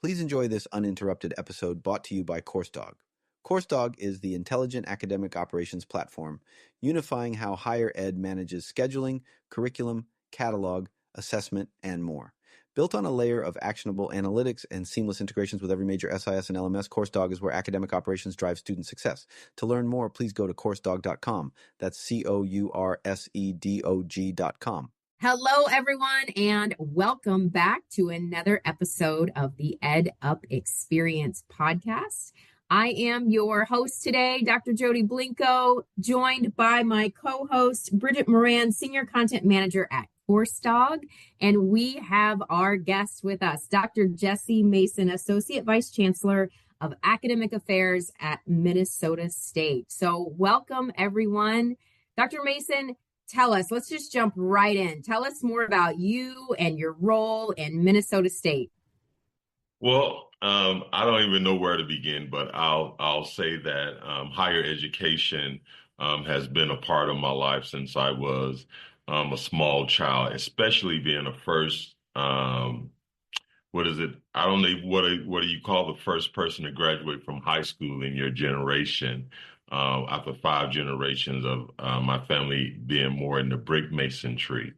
Please enjoy this uninterrupted episode brought to you by CourseDog. CourseDog is the intelligent academic operations platform unifying how higher ed manages scheduling, curriculum, catalog, assessment, and more. Built on a layer of actionable analytics and seamless integrations with every major SIS and LMS, CourseDog is where academic operations drive student success. To learn more, please go to coursedog.com. That's COURSEDOG.com. Hello, everyone, and welcome back to another episode of the Ed Up Experience podcast. I am your host today, Dr. Jody Blinko, joined by my co-host, Bridget Moran, Senior Content Manager at CourseDog, and we have our guest with us, Dr. Jesse Mason, Associate Vice Chancellor of Academic Affairs at Minnesota State. So welcome, everyone. Dr. Mason, tell us, let's just jump right in. Tell us more about you and your role in Minnesota State. Well, I don't even know where to begin, but I'll say that higher education has been a part of my life since I was a small child, especially being a first, what is it? I don't know, what do you call the first person to graduate from high school in your generation? After 5 generations of my family being more in the brick masonry.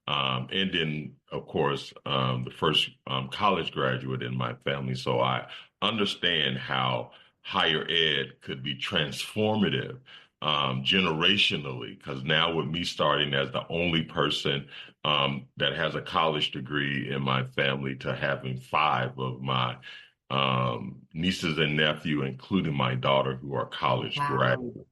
And then, of course, the first college graduate in my family. So I understand how higher ed could be transformative generationally, because now with me starting as the only person that has a college degree in my family to having 5 of my nieces and nephew, including my daughter, who are college graduates.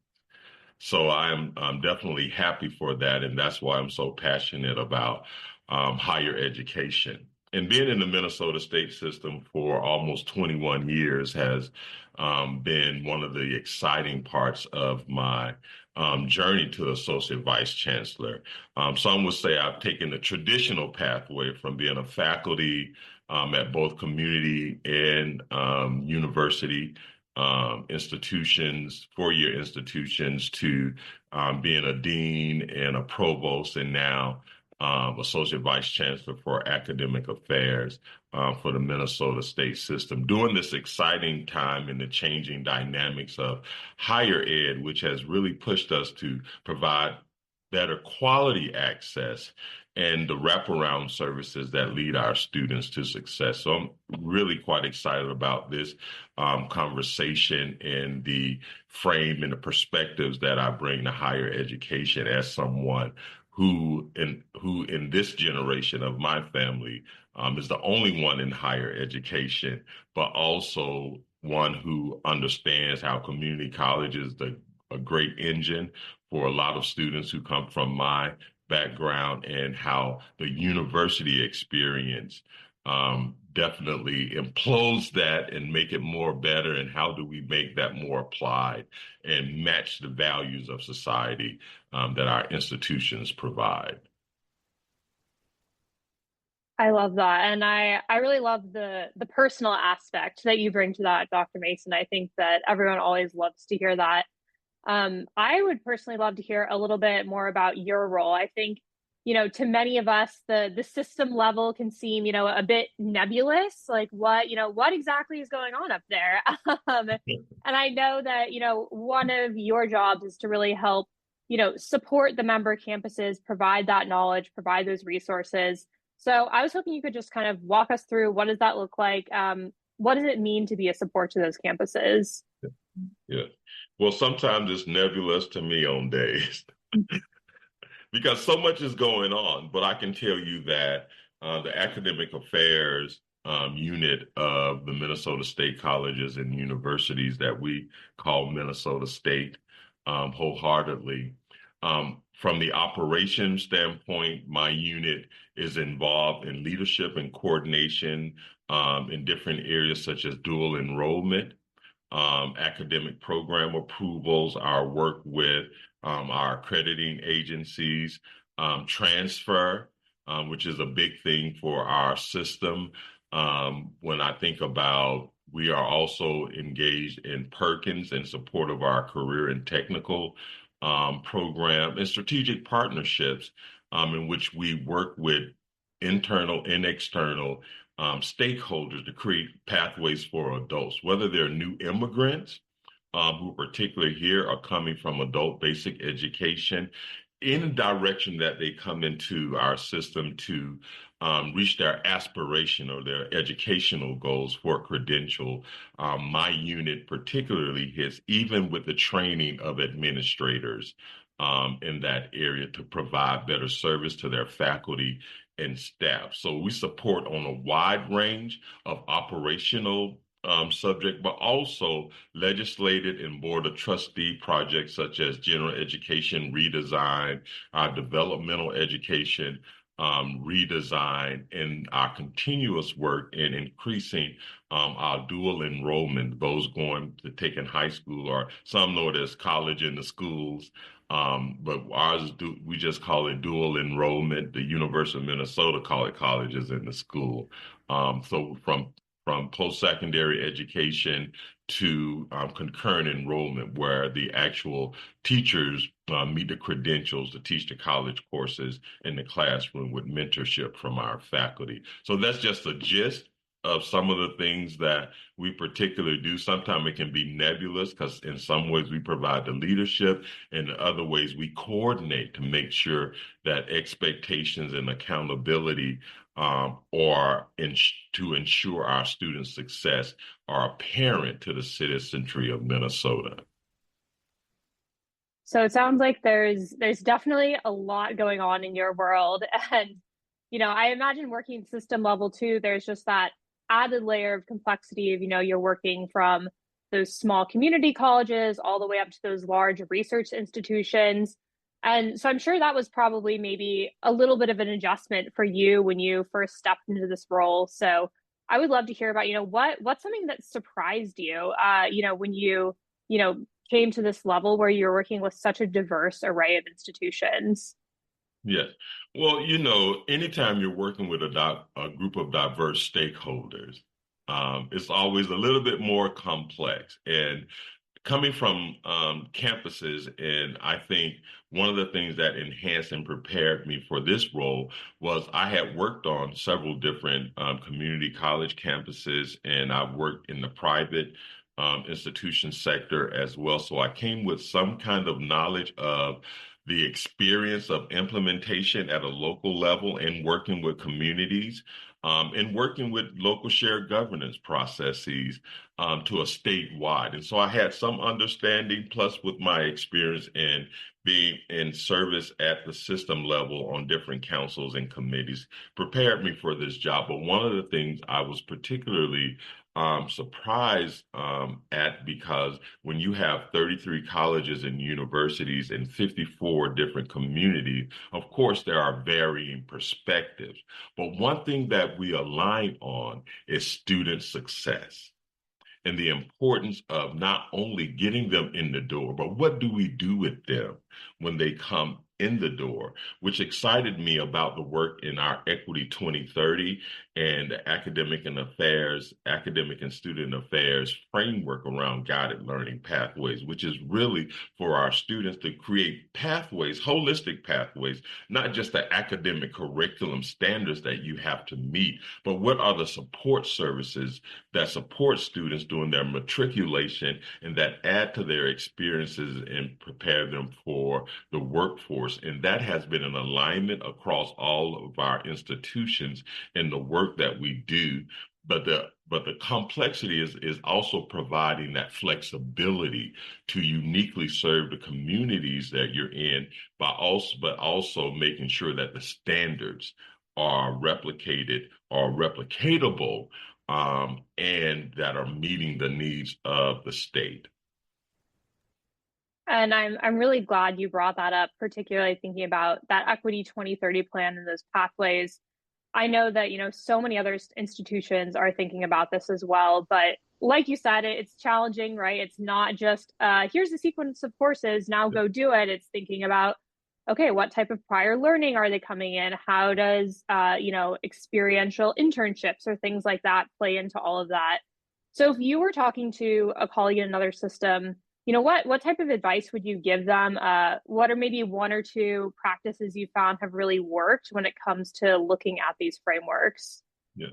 So I'm definitely happy for that. And that's why I'm so passionate about higher education. And being in the Minnesota State system for almost 21 years has been one of the exciting parts of my journey to Associate Vice Chancellor. Some would say I've taken the traditional pathway from being a faculty at both community and university institutions, 4-year institutions, to being a dean and a provost, and now Associate Vice Chancellor for Academic Affairs for the Minnesota State system. During this exciting time in the changing dynamics of higher ed, which has really pushed us to provide better quality access and the wraparound services that lead our students to success. So I'm really quite excited about this conversation and the frame and the perspectives that I bring to higher education as someone who in this generation of my family is the only one in higher education, but also one who understands how community college is a great engine for a lot of students who come from my background, and how the university experience definitely implodes that and make it more better, and how do we make that more applied and match the values of society that our institutions provide. I love that. And I really love the personal aspect that you bring to that, Dr. Mason. I think that everyone always loves to hear that. I would personally love to hear a little bit more about your role. I think, to many of us, the system level can seem, a bit nebulous, like what exactly is going on up there? And I know that, one of your jobs is to really help, support the member campuses, provide that knowledge, provide those resources. So I was hoping you could just kind of walk us through, what does that look like? What does it mean to be a support to those campuses? Yeah. Well, sometimes it's nebulous to me on days because so much is going on. But I can tell you that the academic affairs unit of the Minnesota State colleges and universities that we call Minnesota State wholeheartedly. From the operations standpoint, my unit is involved in leadership and coordination in different areas such as dual enrollment, academic program approvals, our work with our accrediting agencies, transfer, which is a big thing for our system. When I think about, we are also engaged in Perkins in support of our career and technical program, and strategic partnerships in which we work with internal and external stakeholders to create pathways for adults, whether they're new immigrants who particularly here are coming from adult basic education, in a direction that they come into our system to reach their aspiration or their educational goals for credential. My unit particularly hits even with the training of administrators in that area to provide better service to their faculty and staff. So we support on a wide range of operational subject, but also legislated and board of trustee projects such as general education redesign, our developmental education redesign, and our continuous work in increasing our dual enrollment, those going to taking high school, or some know it as college in the schools. But ours, we just call it dual enrollment. The University of Minnesota call it colleges in the school. So from post-secondary education to concurrent enrollment, where the actual teachers meet the credentials to teach the college courses in the classroom with mentorship from our faculty. So that's just a gist of some of the things that we particularly do. Sometimes it can be nebulous because in some ways we provide the leadership, and in other ways we coordinate to make sure that expectations and accountability or to ensure our students' success are apparent to the citizenry of Minnesota. So it sounds like there's definitely a lot going on in your world. And, I imagine working system level too, there's just that added layer of complexity of, you're working from those small community colleges all the way up to those large research institutions. And so I'm sure that was probably maybe a little bit of an adjustment for you when you first stepped into this role. So I would love to hear about, what's something that surprised you, when you came to this level where you're working with such a diverse array of institutions. Yes. Well, anytime you're working with a group of diverse stakeholders, it's always a little bit more complex. And coming from campuses, and I think one of the things that enhanced and prepared me for this role was I had worked on several different community college campuses, and I've worked in the private institution sector as well. So I came with some kind of knowledge of the experience of implementation at a local level and working with communities and working with local shared governance processes to a statewide. And so I had some understanding, plus with my experience in being in service at the system level on different councils and committees, prepared me for this job. But one of the things I was particularly surprised at, because when you have 33 colleges and universities in 54 different communities, of course, there are varying perspectives. But one thing that we align on is student success and the importance of not only getting them in the door, but what do we do with them when they come in the door, which excited me about the work in our Equity 2030 and the academic and student affairs framework around guided learning pathways, which is really for our students to create pathways, holistic pathways, not just the academic curriculum standards that you have to meet, but what are the support services that support students during their matriculation and that add to their experiences and prepare them for the workforce. And that has been an alignment across all of our institutions in the work that we do. But the complexity is also providing that flexibility to uniquely serve the communities that you're in, but also making sure that the standards are replicated or replicatable, and that are meeting the needs of the state. And I'm really glad you brought that up, particularly thinking about that Equity 2030 plan and those pathways. I know that, so many other institutions are thinking about this as well, but like you said, it's challenging, right? It's not just, here's the sequence of courses, now go do it. It's thinking about, okay, what type of prior learning are they coming in? How does, experiential internships or things like that play into all of that? So if you were talking to a colleague in another system, what type of advice would you give them? What are maybe one or two practices you found have really worked when it comes to looking at these frameworks? Yeah.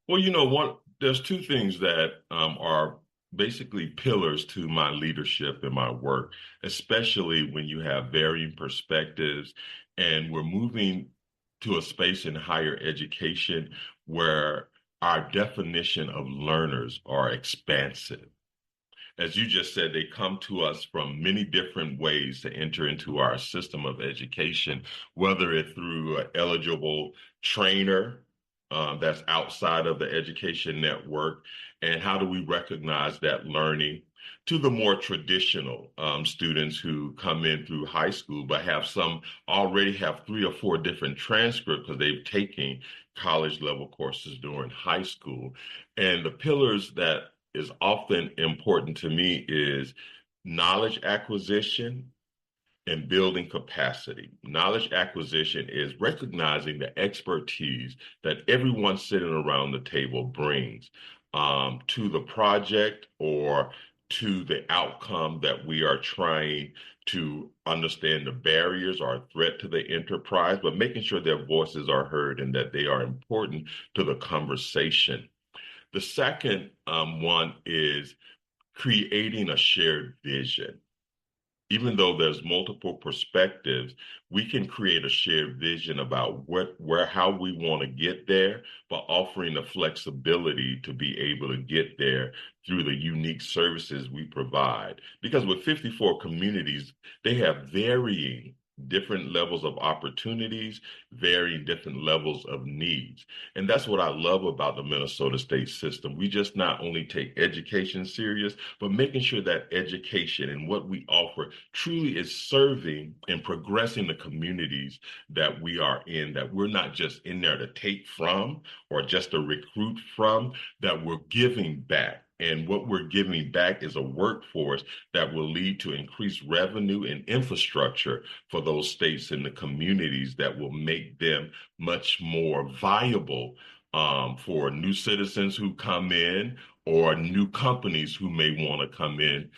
Well, there's two things that are basically pillars to my leadership and my work, especially when you have varying perspectives and we're moving to a space in higher education where our definition of learners are expansive. As you just said, they come to us from many different ways to enter into our system of education, whether it's through an eligible trainer that's outside of the education network, and how do we recognize that learning to the more traditional students who come in through high school, but already have 3 or 4 different transcripts because they've taken college level courses during high school. And the pillars that is often important to me is knowledge acquisition and building capacity. Knowledge acquisition is recognizing the expertise that everyone sitting around the table brings to the project or to the outcome that we are trying to understand the barriers or a threat to the enterprise, but making sure their voices are heard and that they are important to the conversation. The second one is creating a shared vision. Even though there's multiple perspectives, we can create a shared vision about how we want to get there, but offering the flexibility to be able to get there through the unique services we provide. Because with 54 communities, they have varying different levels of opportunities, varying different levels of needs. And that's what I love about the Minnesota state system. We just not only take education serious, but making sure that education and what we offer truly is serving and progressing the communities that we are in, that we're not just in there to take from or just to recruit from, that we're giving back. And what we're giving back is a workforce that will lead to increased revenue and infrastructure for those states and the communities that will make them much more viable for new citizens who come in or new companies who may want to come in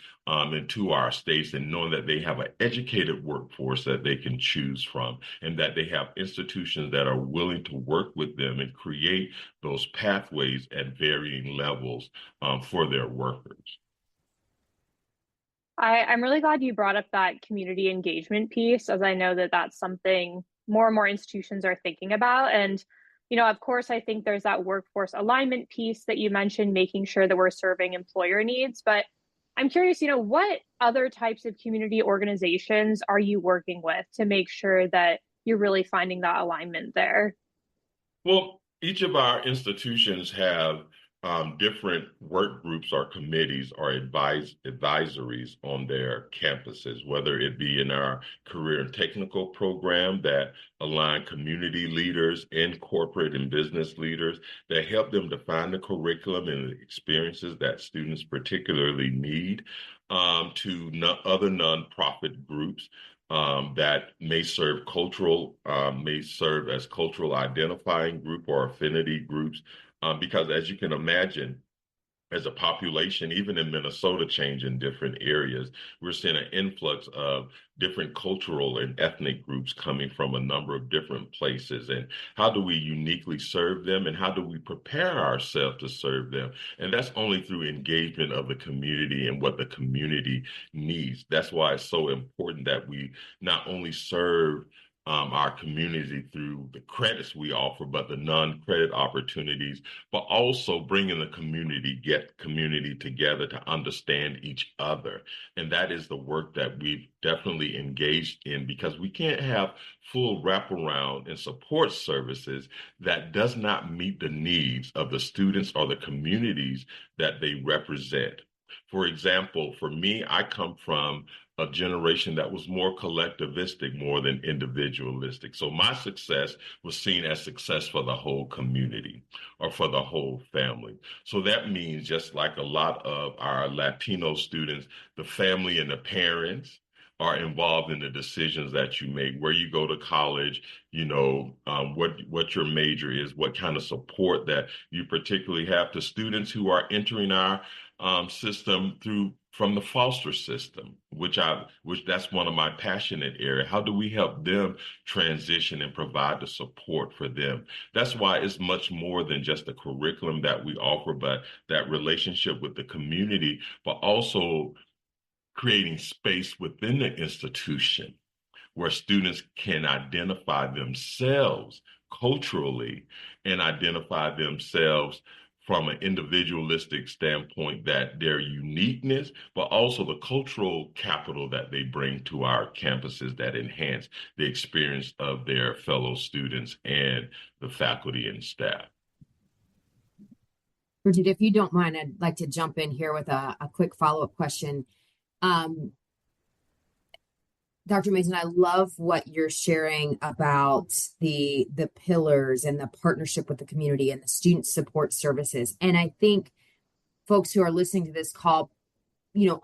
into our states, and knowing that they have an educated workforce that they can choose from and that they have institutions that are willing to work with them and create those pathways at varying levels for their workers. I'm really glad you brought up that community engagement piece, as I know that that's something more and more institutions are thinking about. And, of course, I think there's that workforce alignment piece that you mentioned, making sure that we're serving employer needs. But I'm curious, what other types of community organizations are you working with to make sure that you're really finding that alignment there? Well, each of our institutions have different work groups or committees or advisories on their campuses, whether it be in our career and technical program that align community leaders and corporate and business leaders that help them define the curriculum and the experiences that students particularly need, to other nonprofit groups that may serve as cultural identifying group or affinity groups. Because as you can imagine, as a population, even in Minnesota, change in different areas, we're seeing an influx of different cultural and ethnic groups coming from a number of different places. And how do we uniquely serve them? And how do we prepare ourselves to serve them? And that's only through engagement of the community and what the community needs. That's why it's so important that we not only serve our community through the credits we offer, but the non-credit opportunities, but also bringing the community together to understand each other. And that is the work that we've definitely engaged in, because we can't have full wraparound and support services that does not meet the needs of the students or the communities that they represent. For example, for me, I come from a generation that was more collectivistic more than individualistic. So my success was seen as success for the whole community or for the whole family. So that means, just like a lot of our Latino students, the family and the parents are involved in the decisions that you make, where you go to college, what your major is, what kind of support that you particularly have to students who are entering our system through from the foster system, which that's one of my passionate area. How do we help them transition and provide the support for them? That's why it's much more than just the curriculum that we offer, but that relationship with the community, but also creating space within the institution where students can identify themselves culturally and identify themselves from an individualistic standpoint, that their uniqueness, but also the cultural capital that they bring to our campuses that enhance the experience of their fellow students and the faculty and staff. Bridget, if you don't mind, I'd like to jump in here with a quick follow-up question. Dr. Mason, I love what you're sharing about the pillars and the partnership with the community and the student support services. And I think folks who are listening to this call,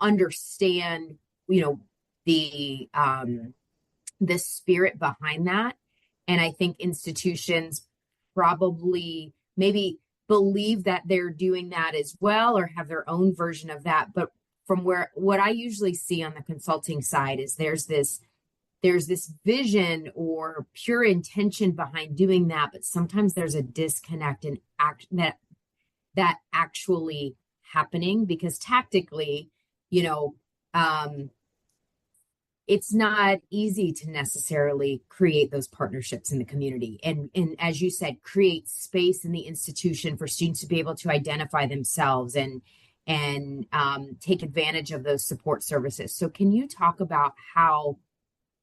understand, the spirit behind that. And I think institutions probably maybe believe that they're doing that as well, or have their own version of that. But from what I usually see on the consulting side is there's this vision or pure intention behind doing that, but sometimes there's a disconnect in that actually happening, because tactically, it's not easy to necessarily create those partnerships in the community. And as you said, create space in the institution for students to be able to identify themselves and take advantage of those support services. So can you talk about how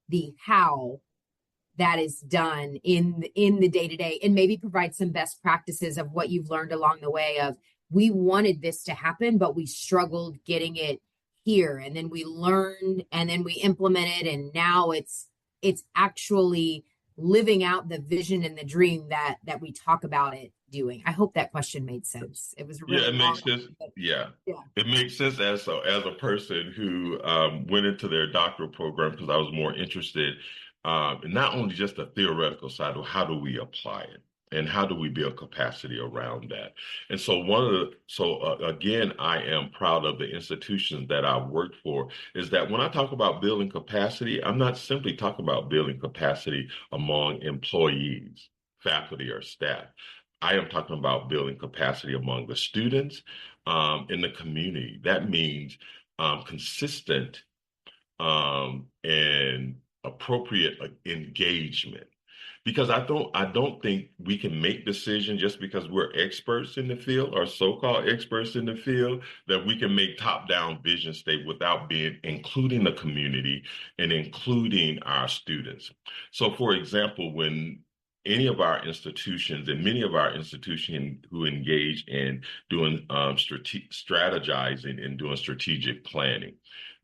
that is done in the day-to-day, and maybe provide some best practices of what you've learned along the way of, we wanted this to happen, but we struggled getting it here, and then we learned, and then we implemented, and now it's actually living out the vision and the dream that we talk about it doing. I hope that question made sense. It was really it makes sense. Yeah, it makes sense as a person who went into their doctoral program, because I was more interested in not only just the theoretical side of how do we apply it and how do we build capacity around that. And so again, I am proud of the institutions that I've worked for, is that when I talk about building capacity, I'm not simply talking about building capacity among employees, faculty, or staff. I am talking about building capacity among the students in the community. That means consistent and appropriate engagement. Because I don't think we can make decisions just because we're experts in the field, or so-called experts in the field, that we can make top-down vision statement without including the community and including our students. So, for example, when any of our institutions, and many of our institutions who engage in doing strategizing and doing strategic planning,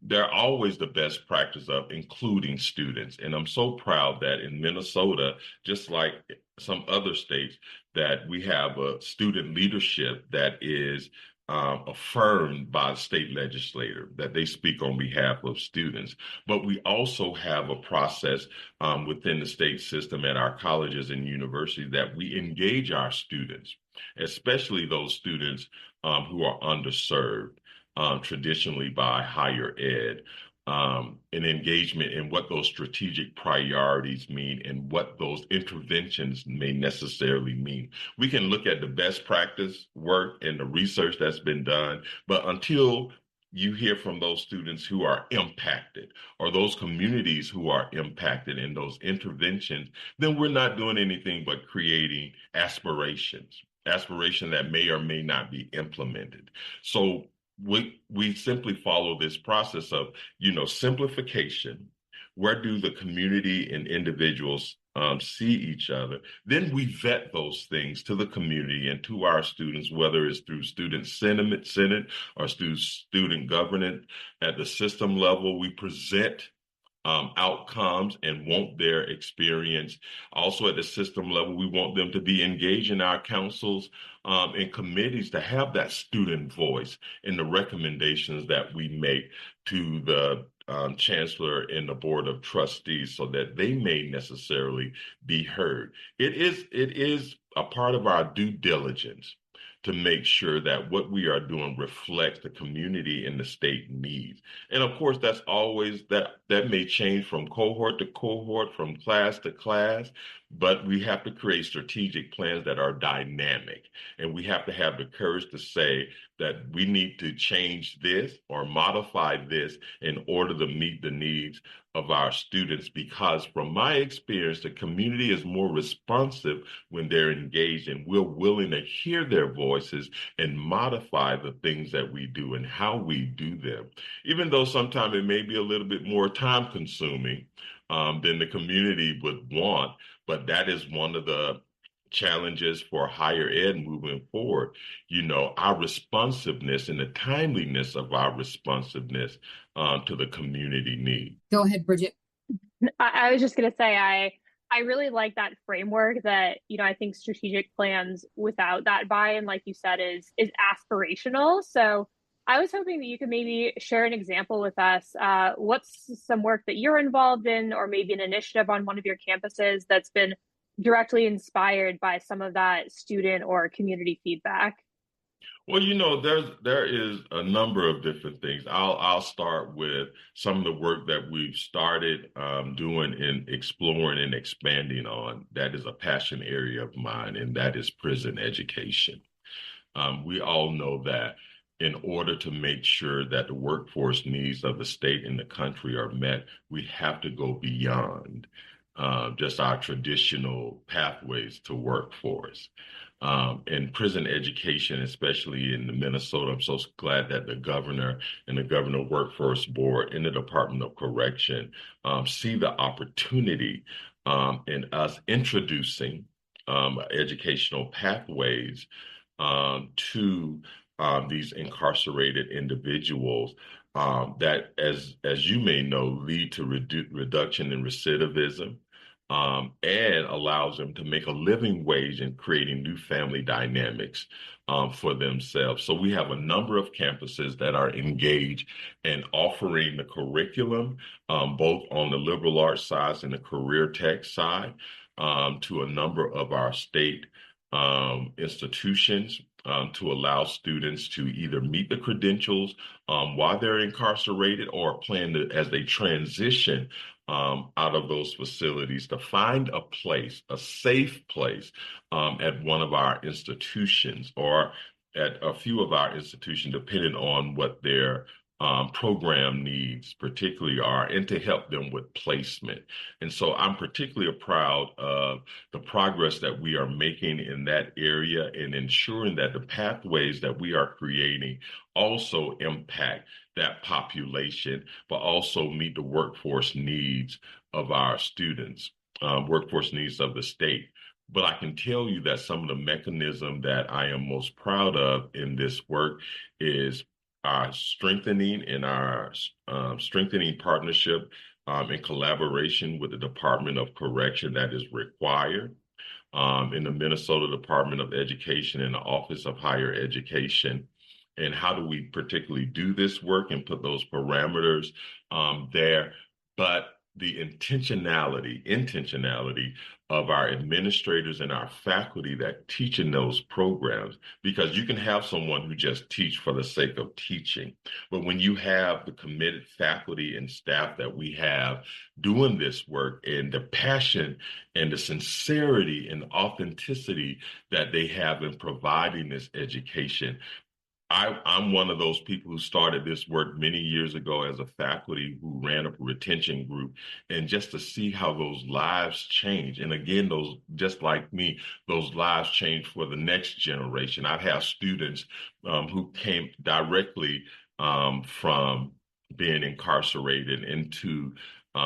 they're always the best practice of including students. And I'm so proud that in Minnesota, just like some other states, that we have a student leadership that is affirmed by the state legislator, that they speak on behalf of students. But we also have a process within the state system at our colleges and universities that we engage our students, especially those students who are underserved. Traditionally by higher ed, an engagement in what those strategic priorities mean and what those interventions may necessarily mean. We can look at the best practice work and the research that's been done, but until you hear from those students who are impacted, or those communities who are impacted in those interventions, then we're not doing anything but creating aspiration that may or may not be implemented. So we simply follow this process of, simplification. Where do the community and individuals see each other? Then we vet those things to the community and to our students, whether it's through student senate or through student governance. At the system level, we present outcomes and want their experience. Also at the system level, we want them to be engaged in our councils and committees, to have that student voice in the recommendations that we make to the chancellor and the board of trustees, so that they may necessarily be heard. It is a part of our due diligence to make sure that what we are doing reflects the community and the state needs. And of course, that's always that may change from cohort to cohort, from class to class, but we have to create strategic plans that are dynamic. And we have to have the courage to say that we need to change this or modify this in order to meet the needs of our students, because from my experience, the community is more responsive when they're engaged, and we're willing to hear their voices and modify the things that we do and how we do them, even though sometimes it may be a little bit more time consuming than the community would want. But that is one of the challenges for higher ed moving forward. Our responsiveness and the timeliness of our responsiveness to the community need. Go ahead, Bridget. I was just going to say, I really like that framework that, I think strategic plans without that buy-in, like you said, is aspirational. So I was hoping that you could maybe share an example with us. What's some work that you're involved in, or maybe an initiative on one of your campuses that's been directly inspired by some of that student or community feedback? Well, there is a number of different things. I'll start with some of the work that we've started doing and exploring and expanding on. That is a passion area of mine, and that is prison education. We all know that in order to make sure that the workforce needs of the state and the country are met, we have to go beyond just our traditional pathways to workforce. In prison education, especially in Minnesota, I'm so glad that the governor and the Governor Workforce Board and the Department of Correction see the opportunity in us introducing educational pathways to these incarcerated individuals that, as you may know, lead to reduction in recidivism, and allows them to make a living wage in creating new family dynamics for themselves. So we have a number of campuses that are engaged in offering the curriculum, both on the liberal arts side and the career tech side, to a number of our state institutions, to allow students to either meet the credentials while they're incarcerated, or plan to, as they transition out of those facilities, to find a place, a safe place at one of our institutions or at a few of our institutions, depending on what their program needs particularly are, and to help them with placement. And so I'm particularly proud of the progress that we are making in that area, and ensuring that the pathways that we are creating also impact that population, but also meet the workforce needs of our students, workforce needs of the state. But I can tell you that some of the mechanism that I am most proud of in this work is our strengthening partnership in collaboration with the Department of Correction that is required in the Minnesota Department of Education and the Office of Higher Education. And how do we particularly do this work and put those parameters there? But the intentionality of our administrators and our faculty that teach in those programs, because you can have someone who just teach for the sake of teaching. But when you have the committed faculty and staff that we have doing this work, and the passion and the sincerity and authenticity that they have in providing this education, I'm one of those people who started this work many years ago as a faculty who ran a retention group, and just to see how those lives change. And again, those, just like me, those lives change for the next generation. I have students who came directly from being incarcerated into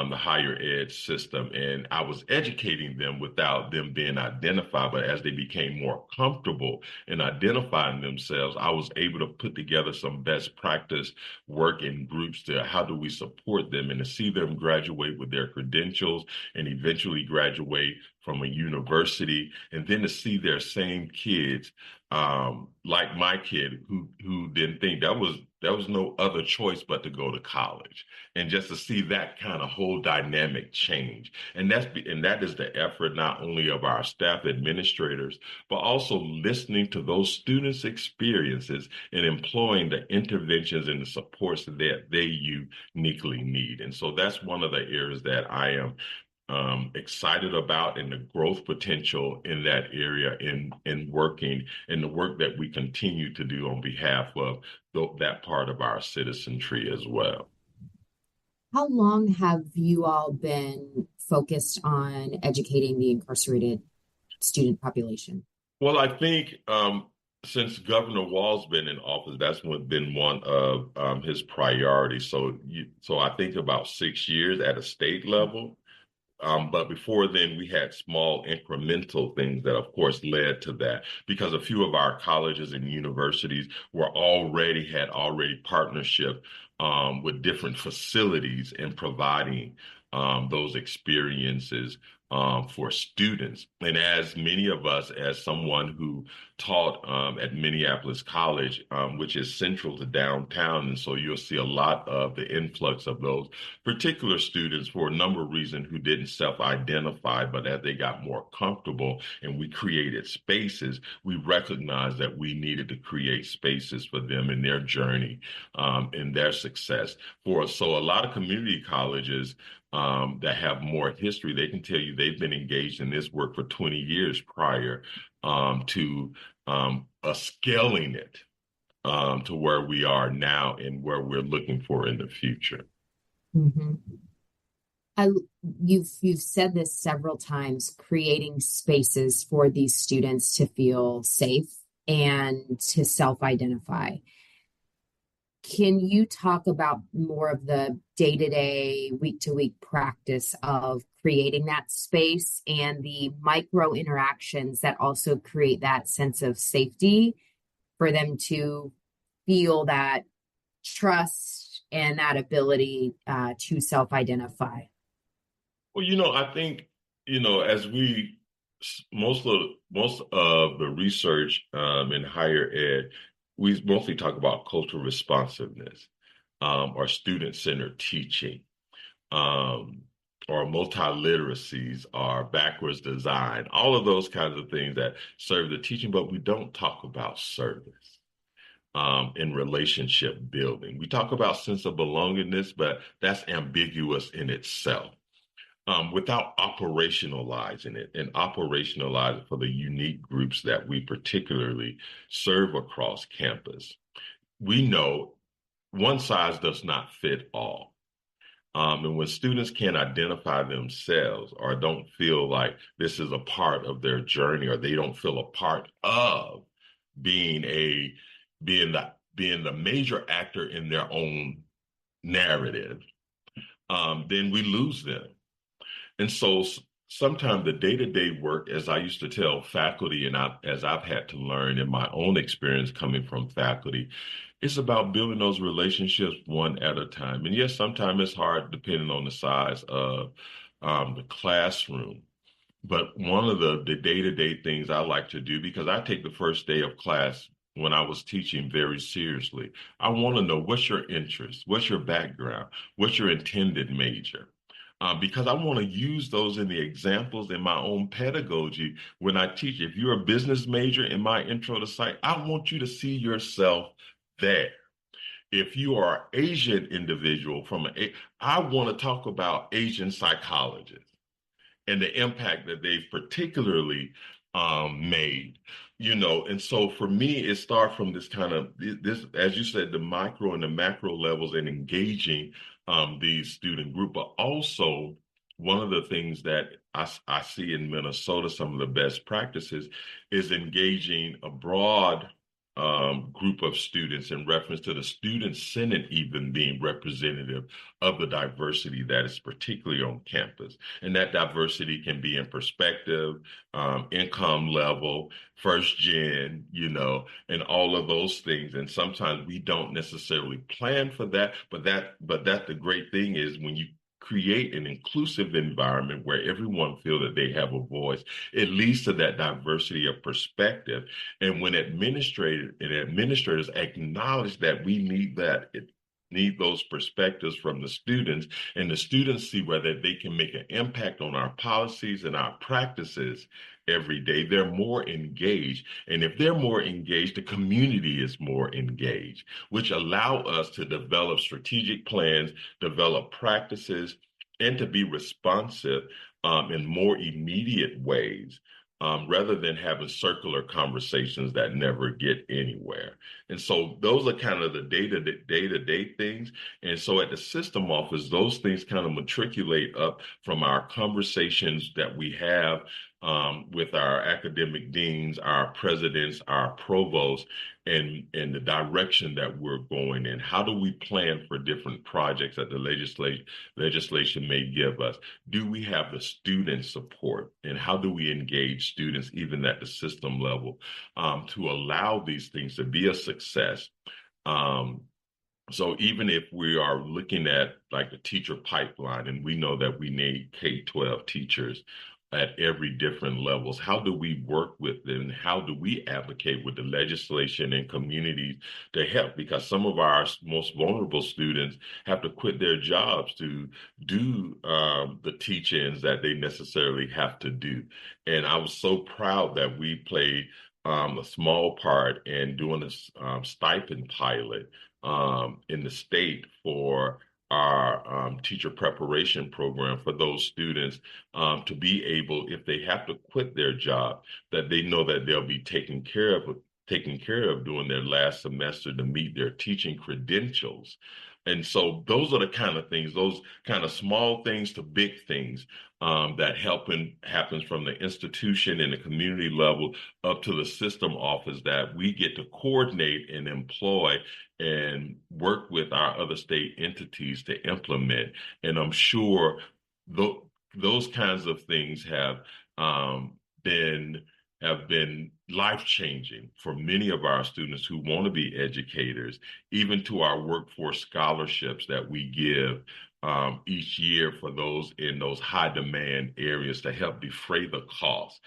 the higher ed system. And I was educating them without them being identified. But as they became more comfortable in identifying themselves, I was able to put together some best practice work in groups to how do we support them, and to see them graduate with their credentials and eventually graduate from a university, and then to see their same kids like my kid who didn't think there was no other choice but to go to college, and just to see that kind of whole dynamic change. And that is the effort not only of our staff administrators, but also listening to those students' experiences and employing the interventions and the supports that they uniquely need. And so that's one of the areas that I am excited about, and the growth potential in that area in working and the work that we continue to do on behalf of that part of our citizenry as well. How long have you all been focused on educating the incarcerated student population? Well, I think since Governor Wall's been in office, that's been one of his priorities. So I think about 6 years at a state level. But before then, we had small incremental things that, of course, led to that, because a few of our colleges and universities had already partnership with different facilities in providing those experiences for students. And as many of us, as someone who taught at Minneapolis College, which is central to downtown, and so you'll see a lot of the influx of those particular students for a number of reasons who didn't self-identify, but as they got more comfortable and we created spaces, we recognized that we needed to create spaces for them in their journey, in their success. So a lot of community colleges that have more history, they can tell you they've been engaged in this work for 20 years prior to scaling it to where we are now and where we're looking for in the future. Mm-hmm. You've said this several times, creating spaces for these students to feel safe and to self-identify. Can you talk about more of the day-to-day, week-to-week practice of creating that space and the micro interactions that also create that sense of safety for them to feel that trust and that ability to self-identify? Well, I think, as most of the research in higher ed, we mostly talk about cultural responsiveness, or student-centered teaching, or multiliteracies, or backwards design, all of those kinds of things that serve the teaching, but we don't talk about service in relationship building. We talk about sense of belongingness, but that's ambiguous in itself. Without operationalizing it and operationalize it for the unique groups that we particularly serve across campus. We know one size does not fit all. And when students can't identify themselves or don't feel like this is a part of their journey, or they don't feel a part of being being the major actor in their own narrative, then we lose them. And so sometimes the day-to-day work, as I used to tell faculty, and as I've had to learn in my own experience coming from faculty, it's about building those relationships one at a time. And yes, sometimes it's hard depending on the size of the classroom. But one of the day-to-day things I like to do, because I take the first day of class when I was teaching very seriously, I want to know, what's your interest? What's your background? What's your intended major? Because I want to use those in the examples in my own pedagogy when I teach. If you're a business major in my intro to psych, I want you to see yourself there. If you are an Asian individual I want to talk about Asian psychologists and the impact that they've particularly made, and so for me, it starts from this kind of this, as you said, the micro and the macro levels, and engaging these student group. But also, one of the things that I see in Minnesota, some of the best practices, is engaging a broad group of students in reference to the student senate even being representative of the diversity that is particularly on campus. And that diversity can be in perspective, income level, first gen, and all of those things. And sometimes we don't necessarily plan for that, but that's the great thing is when you create an inclusive environment where everyone feels that they have a voice. It leads to that diversity of perspective. And when administrators acknowledge that we need those perspectives from the students, and the students see whether they can make an impact on our policies and our practices every day, they're more engaged. And if they're more engaged, the community is more engaged, which allow us to develop strategic plans, develop practices, and to be responsive in more immediate ways, rather than having circular conversations that never get anywhere. And so those are kind of the day-to-day things. And so at the system office, those things kind of matriculate up from our conversations that we have with our academic deans, our presidents, our provosts, and the direction that we're going in. How do we plan for different projects that the legislation may give us? Do we have the student support? And how do we engage students, even at the system level, to allow these things to be a success? So even if we are looking at like the teacher pipeline, and we know that we need K-12 teachers at every different levels, how do we work with them? How do we advocate with the legislation and communities to help? Because some of our most vulnerable students have to quit their jobs to do the teach-ins that they necessarily have to do. And I was so proud that we played a small part in doing a stipend pilot in the state for our teacher preparation program for those students to be able, if they have to quit their job, that they know that they'll be taken care of during their last semester to meet their teaching credentials. And so those are the kind of things, those kind of small things to big things that happens from the institution and the community level up to the system office, that we get to coordinate and employ and work with our other state entities to implement. And I'm sure those kinds of things have been life-changing for many of our students who want to be educators, even to our workforce scholarships that we give each year for those in those high-demand areas to help defray the cost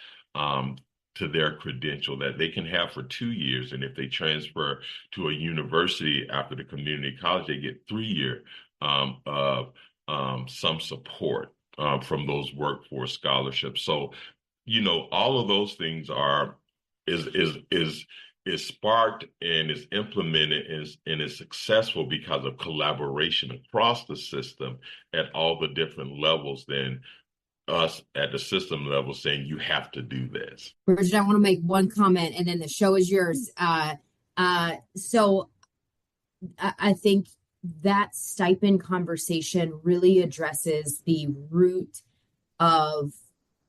to their credential that they can have for 2 years. And if they transfer to a university after the community college, they get 3 years of some support from those workforce scholarships. So, all of those things is sparked and is implemented and is successful because of collaboration across the system at all the different levels than us at the system level saying you have to do this. Bridget, I want to make one comment and then the show is yours. So I think that stipend conversation really addresses the root of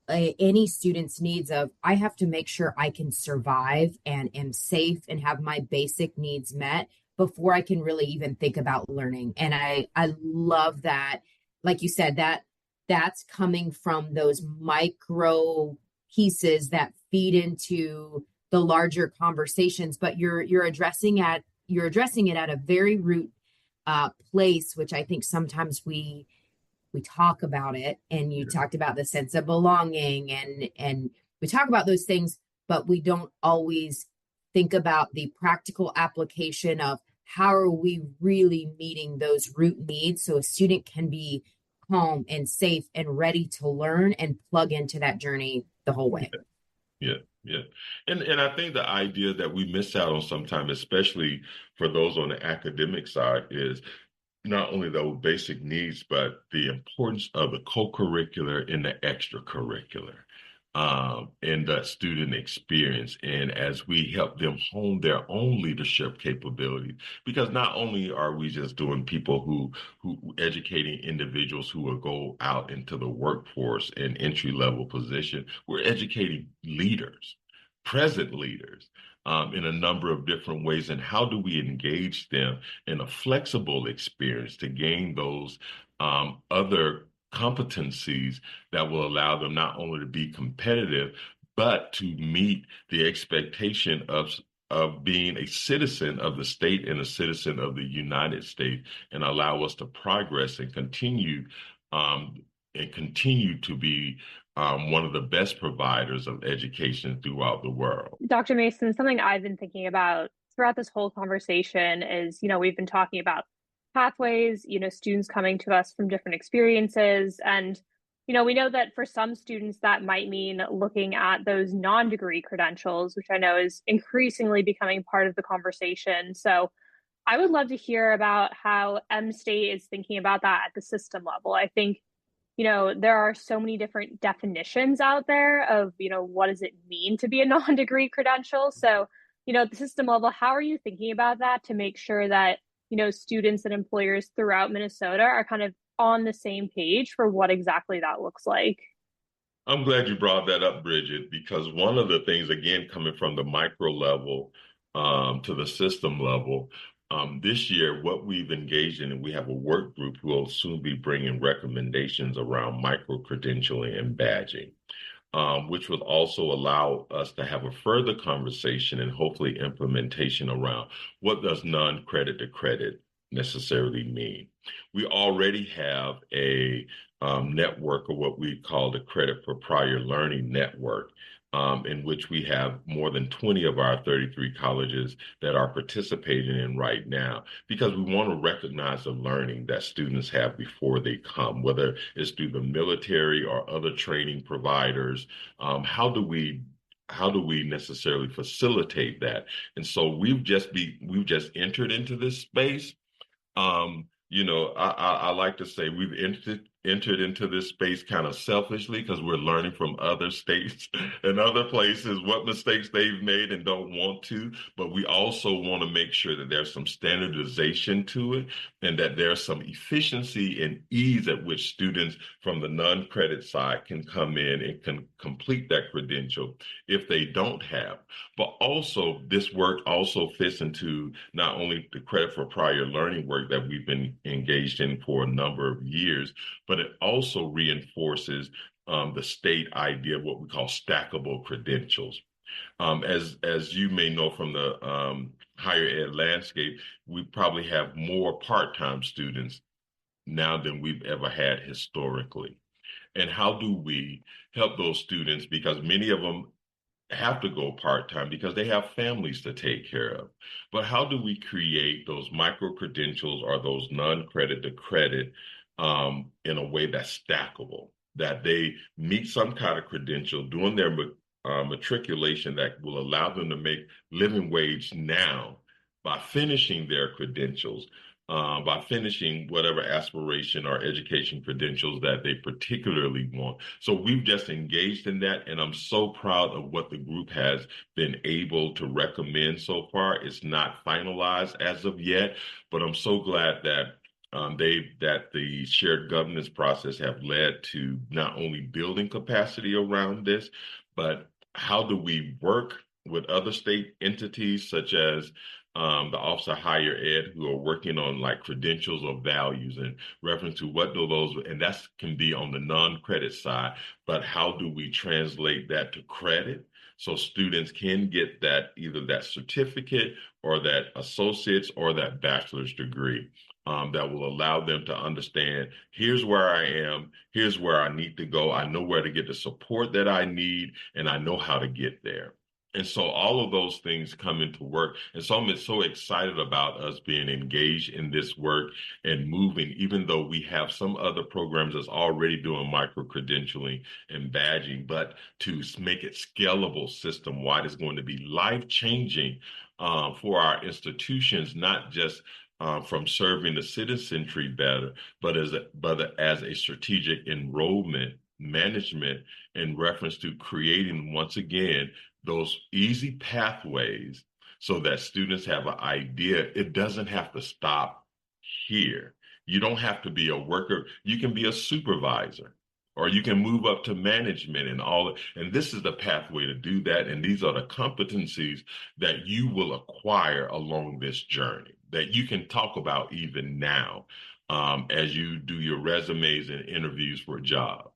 any student's needs of, I have to make sure I can survive and am safe and have my basic needs met before I can really even think about learning. And I love that, like you said, that's coming from those micro pieces that feed into the larger conversations, but you're addressing it at a very root place, which I think sometimes we talk about it, and you talked about the sense of belonging and we talk about those things, but we don't always think about the practical application of how are we really meeting those root needs so a student can be calm and safe and ready to learn and plug into that journey the whole way. Yeah. And I think the idea that we miss out on sometimes, especially for those on the academic side, is not only those basic needs, but the importance of the co-curricular and the extracurricular in the student experience. And as we help them hone their own leadership capabilities, because not only are we just doing people who educating individuals who will go out into the workforce and entry-level position, we're educating leaders, present leaders, in a number of different ways. And how do we engage them in a flexible experience to gain those other competencies that will allow them not only to be competitive, but to meet the expectation of being a citizen of the state and a citizen of the United States, and allow us to progress and continue and continue to be one of the best providers of education throughout the world. Dr. Mason, something I've been thinking about throughout this whole conversation is, we've been talking about pathways, students coming to us from different experiences. And, we know that for some students, that might mean looking at those non-degree credentials, which I know is increasingly becoming part of the conversation. So I would love to hear about how M-State is thinking about that at the system level. I think there are so many different definitions out there of, what does it mean to be a non-degree credential? So, at the system level, how are you thinking about that to make sure that, students and employers throughout Minnesota are kind of on the same page for what exactly that looks like? I'm glad you brought that up, Bridget, because one of the things, again, coming from the micro level to the system level, this year, what we've engaged in, and we have a work group who will soon be bringing recommendations around micro-credentialing and badging, which would also allow us to have a further conversation and hopefully implementation around what does non-credit to credit necessarily mean. We already have a network, or what we call the Credit for Prior Learning Network, in which we have more than 20 of our 33 colleges that are participating in right now, because we want to recognize the learning that students have before they come, whether it's through the military or other training providers. How do we necessarily facilitate that? And so we've just entered into this space. I like to say we've entered into this space kind of selfishly because we're learning from other states and other places what mistakes they've made and don't want to. But we also want to make sure that there's some standardization to it and that there's some efficiency and ease at which students from the non-credit side can come in and can complete that credential if they don't have. But also, this work also fits into not only the credit for prior learning work that we've been engaged in for a number of years, but it also reinforces the state idea of what we call stackable credentials. As you may know from the higher ed landscape, we probably have more part-time students now than we've ever had historically. And how do we help those students? Because many of them have to go part-time because they have families to take care of. But how do we create those micro-credentials or those non-credit to credit in a way that's stackable, that they meet some kind of credential during their matriculation that will allow them to make living wage now by finishing their credentials, by finishing whatever aspiration or education credentials that they particularly want. So we've just engaged in that, and I'm so proud of what the group has been able to recommend so far. It's not finalized as of yet, but I'm so glad that the shared governance process have led to not only building capacity around this, but how do we work with other state entities such as the Office of Higher Ed, who are working on like credentials or values in reference to what do those, and that can be on the non-credit side, but how do we translate that to credit so students can get that, either that certificate or that associate's or that bachelor's degree. That will allow them to understand, here's where I am, here's where I need to go, I know where to get the support that I need, and I know how to get there. And so all of those things come into work. And so I'm so excited about us being engaged in this work and moving, even though we have some other programs that's already doing micro-credentialing and badging, but to make it scalable system-wide is going to be life-changing for our institutions, not just from serving the citizenry better, but as a strategic enrollment management in reference to creating, once again, those easy pathways so that students have an idea. It doesn't have to stop here. You don't have to be a worker. You can be a supervisor, or you can move up to management and all. And this is the pathway to do that. And these are the competencies that you will acquire along this journey that you can talk about even now as you do your resumes and interviews for jobs.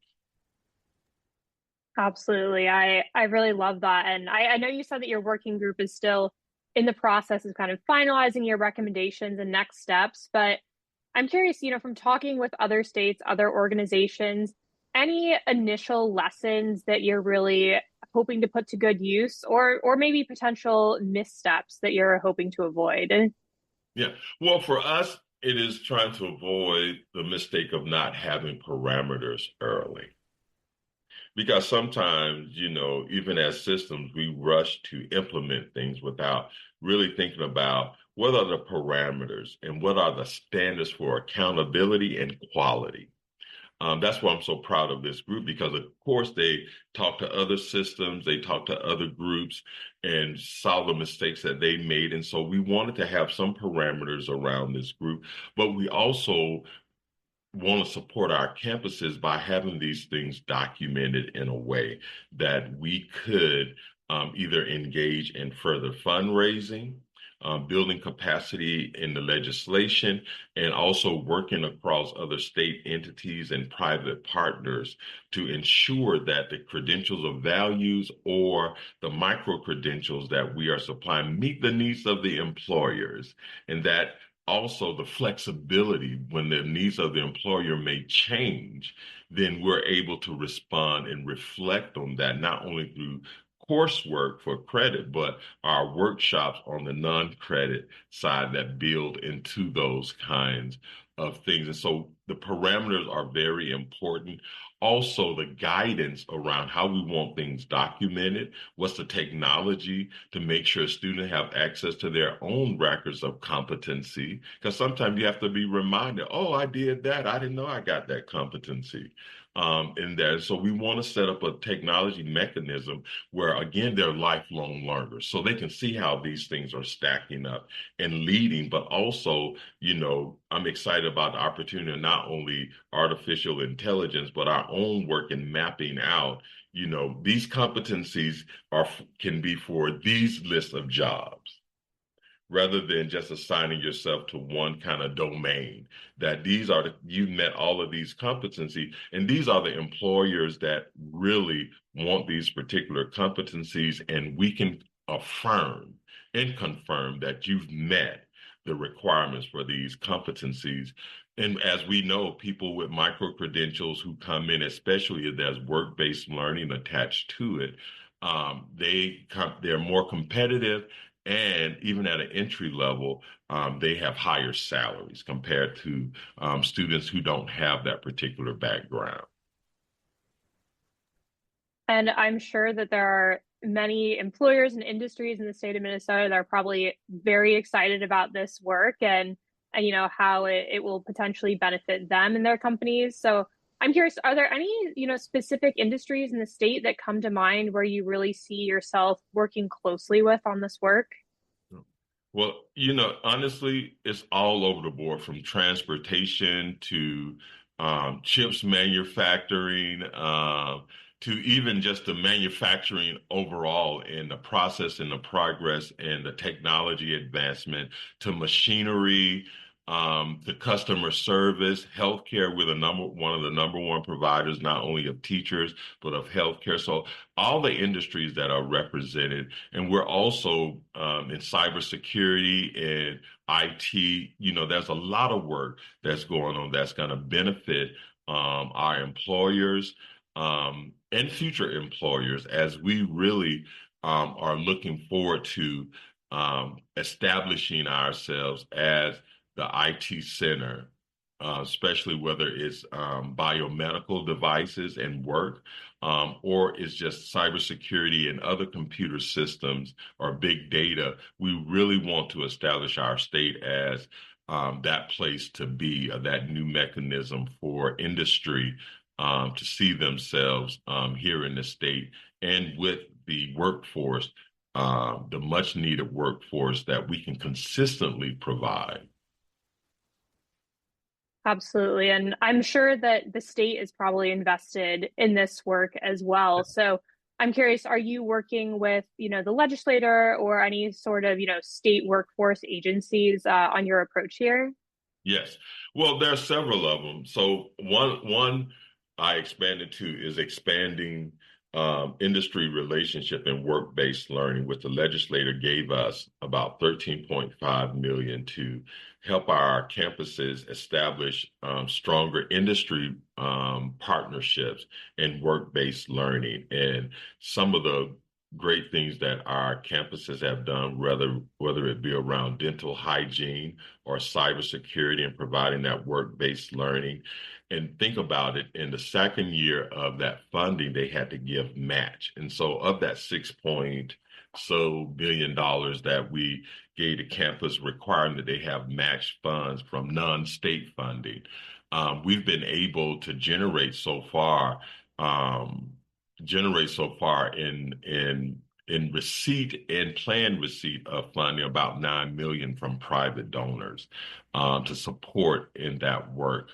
Absolutely. I really love that. And I know you said that your working group is still in the process of kind of finalizing your recommendations and next steps, but I'm curious, from talking with other states, other organizations, any initial lessons that you're really hoping to put to good use, or maybe potential missteps that you're hoping to avoid? Yeah. Well, for us, it is trying to avoid the mistake of not having parameters early. Because sometimes, even as systems, we rush to implement things without really thinking about what are the parameters and what are the standards for accountability and quality. That's why I'm so proud of this group, because of course they talk to other systems, they talk to other groups and saw the mistakes that they made. And so we wanted to have some parameters around this group, but we also want to support our campuses by having these things documented in a way that we could either engage in further fundraising, building capacity in the legislation, and also working across other state entities and private partners to ensure that the credentials of values or the micro-credentials that we are supplying meet the needs of the employers, and that also the flexibility when the needs of the employer may change, then we're able to respond and reflect on that, not only through coursework for credit, but our workshops on the non-credit side that build into those kinds of things. And so the parameters are very important. Also, the guidance around how we want things documented, what's the technology to make sure students have access to their own records of competency, because sometimes you have to be reminded, oh, I did that. I didn't know I got that competency in there. So we want to set up a technology mechanism where, again, they're lifelong learners, so they can see how these things are stacking up and leading, but also, I'm excited about the opportunity of not only artificial intelligence, but our own work in mapping out, these competencies can be for these lists of jobs, rather than just assigning yourself to one kind of domain, that you've met all of these competencies, and these are the employers that really want these particular competencies, and we can affirm and confirm that you've met the requirements for these competencies. And as we know, people with micro-credentials who come in, especially if there's work-based learning attached to it, they're more competitive, and even at an entry level, they have higher salaries compared to students who don't have that particular background. And I'm sure that there are many employers and industries in the state of Minnesota that are probably very excited about this work and how it will potentially benefit them and their companies. So I'm curious, are there any specific industries in the state that come to mind where you really see yourself working closely with on this work? Well, honestly, it's all over the board, from transportation to chips manufacturing, to even just the manufacturing overall, and the process and the progress and the technology advancement, to machinery, to customer service, healthcare. We're one of the number one providers, not only of teachers, but of healthcare. So all the industries that are represented, and we're also in cybersecurity and IT. There's a lot of work that's going on that's going to benefit our employers and future employers, as we really are looking forward to establishing ourselves as the IT center, especially whether it's biomedical devices and work, or it's just cybersecurity and other computer systems or big data. We really want to establish our state as that place to be, that new mechanism for industry to see themselves here in the state, and with the workforce, the much needed workforce that we can consistently provide. Absolutely. And I'm sure that the state is probably invested in this work as well. So I'm curious, are you working with, the legislator or any sort of, state workforce agencies on your approach here? Yes. Well, there are several of them. So one I expanded to is expanding industry relationship and work-based learning, which the legislator gave us about $13.5 million to help our campuses establish stronger industry partnerships and work-based learning. And some of the great things that our campuses have done, whether it be around dental hygiene or cybersecurity and providing that work-based learning. And think about it, in the second year of that funding, they had to give match. And so of that $6 billion that we gave the campus, requiring that they have matched funds from non-state funding, we've been able to generate so far in receipt and planned receipt of funding about $9 million from private donors to support in that work.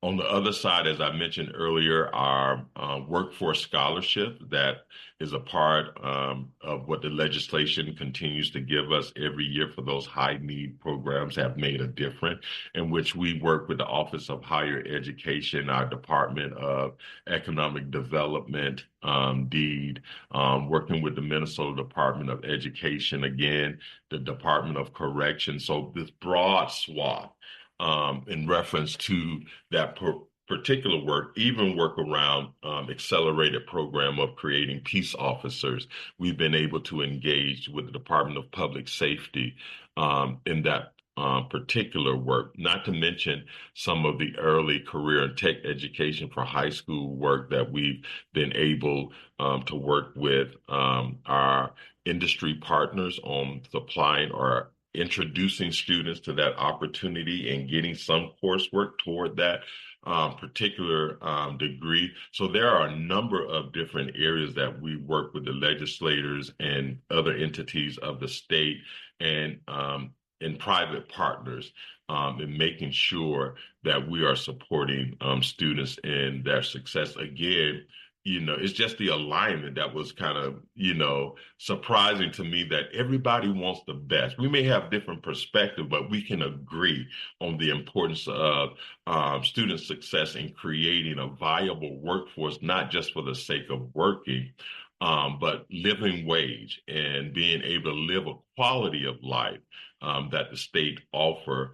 On the other side, as I mentioned earlier, our workforce scholarship, that is a part of what the legislation continues to give us every year for those high need programs, have made a difference, in which we work with the Office of Higher Education, our Department of Economic Development, DEED, working with the Minnesota Department of Education, again, the Department of Corrections. So this broad swath in reference to that particular work, even work around accelerated program of creating peace officers. We've been able to engage with the Department of Public Safety in that particular work, not to mention some of the early career and tech education for high school work that we've been able to work with our industry partners on supplying or introducing students to that opportunity and getting some coursework toward that particular degree. So there are a number of different areas that we work with the legislators and other entities of the state and private partners in making sure that we are supporting students in their success. Again, it's just the alignment that was kind of, surprising to me, that everybody wants the best. We may have different perspectives, but we can agree on the importance of student success in creating a viable workforce, not just for the sake of working, but living wage and being able to live a quality of life that the state offer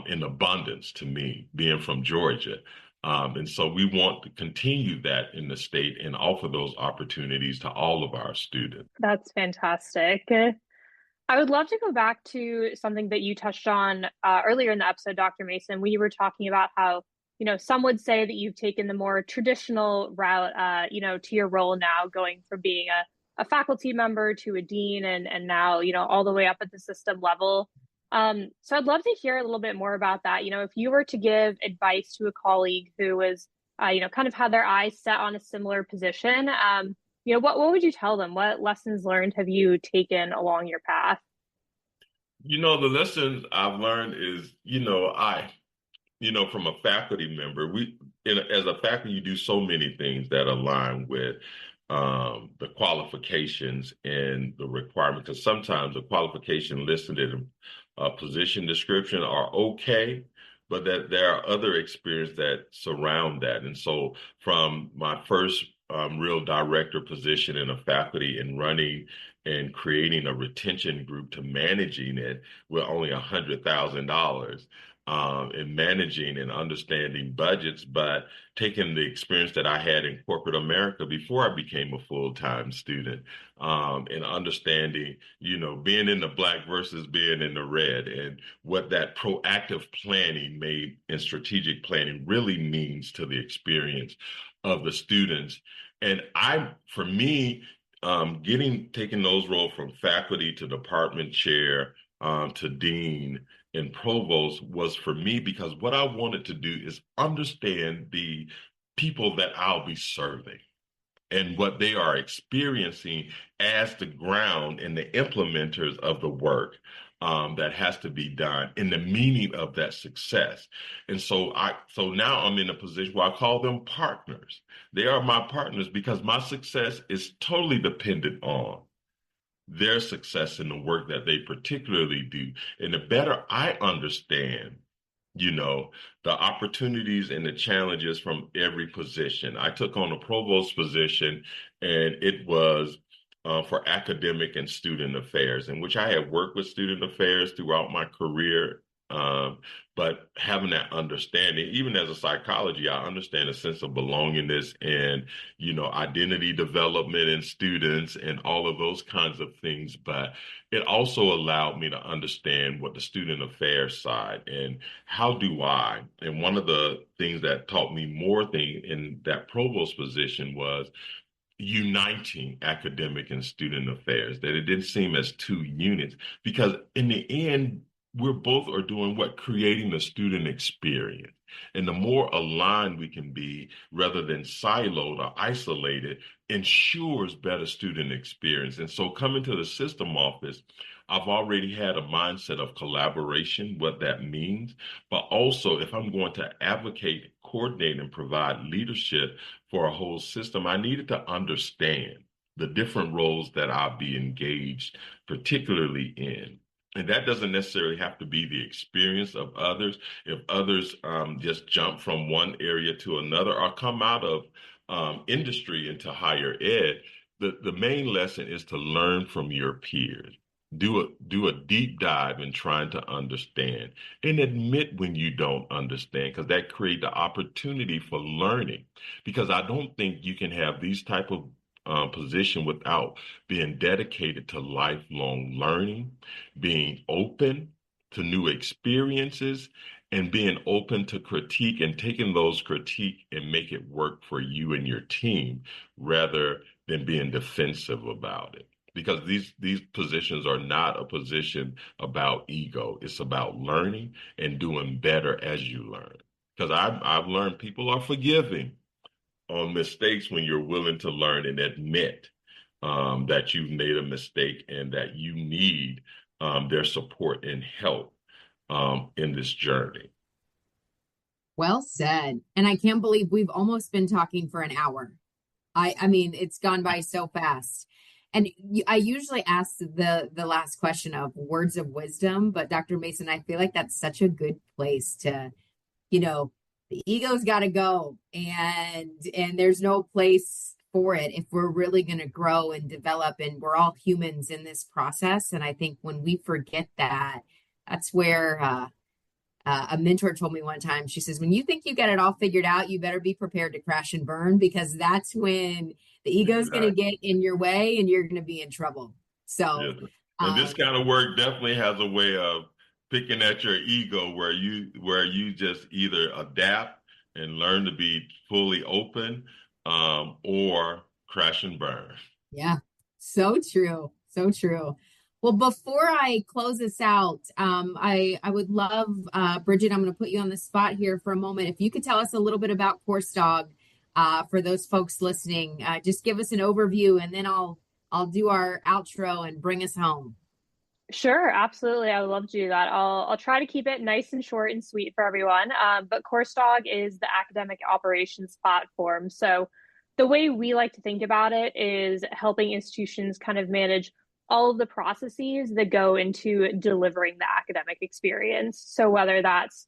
in abundance to me, being from Georgia. And so we want to continue that in the state and offer those opportunities to all of our students. That's fantastic. I would love to go back to something that you touched on earlier in the episode, Dr. Mason, when you were talking about how, some would say that you've taken the more traditional route, to your role now, going from being a faculty member to a dean and now, all the way up at the system level. So I'd love to hear a little bit more about that. If you were to give advice to a colleague who was, kind of had their eyes set on a similar position, what would you tell them? What lessons learned have you taken along your path? The lessons I've learned is, from a faculty member, as a faculty, you do so many things that align with the qualifications and the requirement, because sometimes the qualification listed in a position description are okay, but that there are other experiences that surround that. And so from my first real director position in a faculty and running and creating a retention group to managing it with only $100,000, in managing and understanding budgets, but taking the experience that I had in corporate America before I became a full-time student, and understanding, being in the black versus being in the red, and what that proactive planning and strategic planning really means to the experience of the students. And for me, taking those roles from faculty to department chair to dean and provost was for me, because what I wanted to do is understand the people that I'll be serving and what they are experiencing as the ground and the implementers of the work that has to be done, and the meaning of that success. And so now I'm in a position where I call them partners. They are my partners because my success is totally dependent on their success in the work that they particularly do. And the better I understand the opportunities and the challenges from every position. I took on a provost position, and it was for academic and student affairs, in which I had worked with student affairs throughout my career. Um, but having that understanding, even as a psychology, I understand a sense of belongingness and, identity development in students and all of those kinds of things. But it also allowed me to understand what the student affairs side and how do I, and one of the things that taught me more thing in that provost position was uniting academic and student affairs, that it didn't seem as two units, because in the end, we're both are doing what? Creating the student experience. And the more aligned we can be rather than siloed or isolated ensures better student experience. And so coming to the system office, I've already had a mindset of collaboration, what that means, but also if I'm going to advocate, coordinate, and provide leadership for a whole system, I needed to understand the different roles that I'll be engaged, particularly in. And that doesn't necessarily have to be the experience of others. If others just jump from one area to another or come out of industry into higher ed, the main lesson is to learn from your peers. Do a deep dive in trying to understand and admit when you don't understand, because that creates the opportunity for learning. Because I don't think you can have these type of position without being dedicated to lifelong learning, being open to new experiences, and being open to critique and taking those critique and make it work for you and your team rather than being defensive about it. Because these positions are not a position about ego. It's about learning and doing better as you learn. Because I've learned people are forgiving on mistakes when you're willing to learn and admit that you've made a mistake and that you need their support and help in this journey. Well said. And I can't believe we've almost been talking for an hour. I mean, it's gone by so fast. And I usually ask the last question of words of wisdom, but Dr. Mason, I feel like that's such a good place to, the ego's got to go, and there's no place for it if we're really going to grow and develop, and we're all humans in this process. And I think when we forget that, that's where a mentor told me one time, she says, when you think you got it all figured out, you better be prepared to crash and burn, because that's when the ego is going to get in your way and you're going to be in trouble. So, yeah. And this kind of work definitely has a way of picking at your ego where you just either adapt and learn to be fully open, or crash and burn. yeah, so true. So true. Well, before I close this out, I would love, Bridget, I'm going to put you on the spot here for a moment. If you could tell us a little bit about Course Dog, for those folks listening, just give us an overview, and then I'll do our outro and bring us home. Sure, absolutely. I would love to do that. I'll try to keep it nice and short and sweet for everyone. But CourseDog is the academic operations platform. So the way we like to think about it is helping institutions kind of manage all of the processes that go into delivering the academic experience. So whether that's,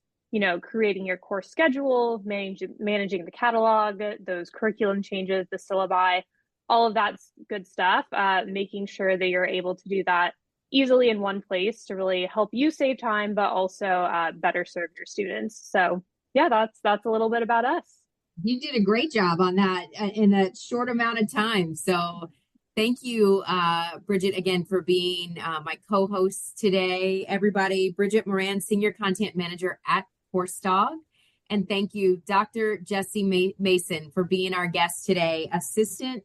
creating your course schedule, managing the catalog, those curriculum changes, the syllabi, all of that's good stuff, making sure that you're able to do that easily in one place to really help you save time, but also better serve your students. So yeah, that's a little bit about us. You did a great job on that in a short amount of time. So thank you, Bridget, again, for being my co-host today. Everybody, Bridget Moran, Senior Content Manager at CourseDog. And thank you, Dr. Jesse Mason, for being our guest today, Associate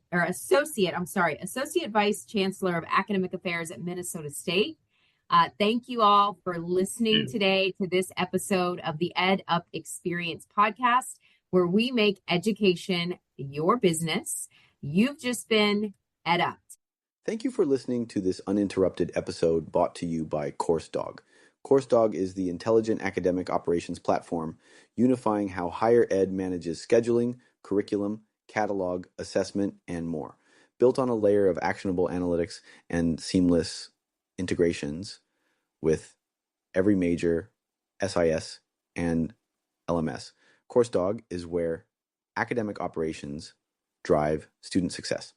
Vice Chancellor of Academic Affairs at Minnesota State. Thank you all for listening today to this episode of the Ed Up Experience podcast, where we make education your business. You've just been Ed Up. Thank you for listening to this uninterrupted episode brought to you by CourseDog. CourseDog is the intelligent academic operations platform unifying how higher ed manages scheduling, curriculum, catalog, assessment, and more. Built on a layer of actionable analytics and seamless integrations with every major SIS and LMS. CourseDog is where academic operations drive student success.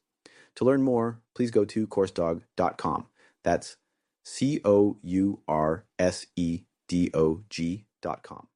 To learn more, please go to coursedog.com. That's COURSEDOG.com.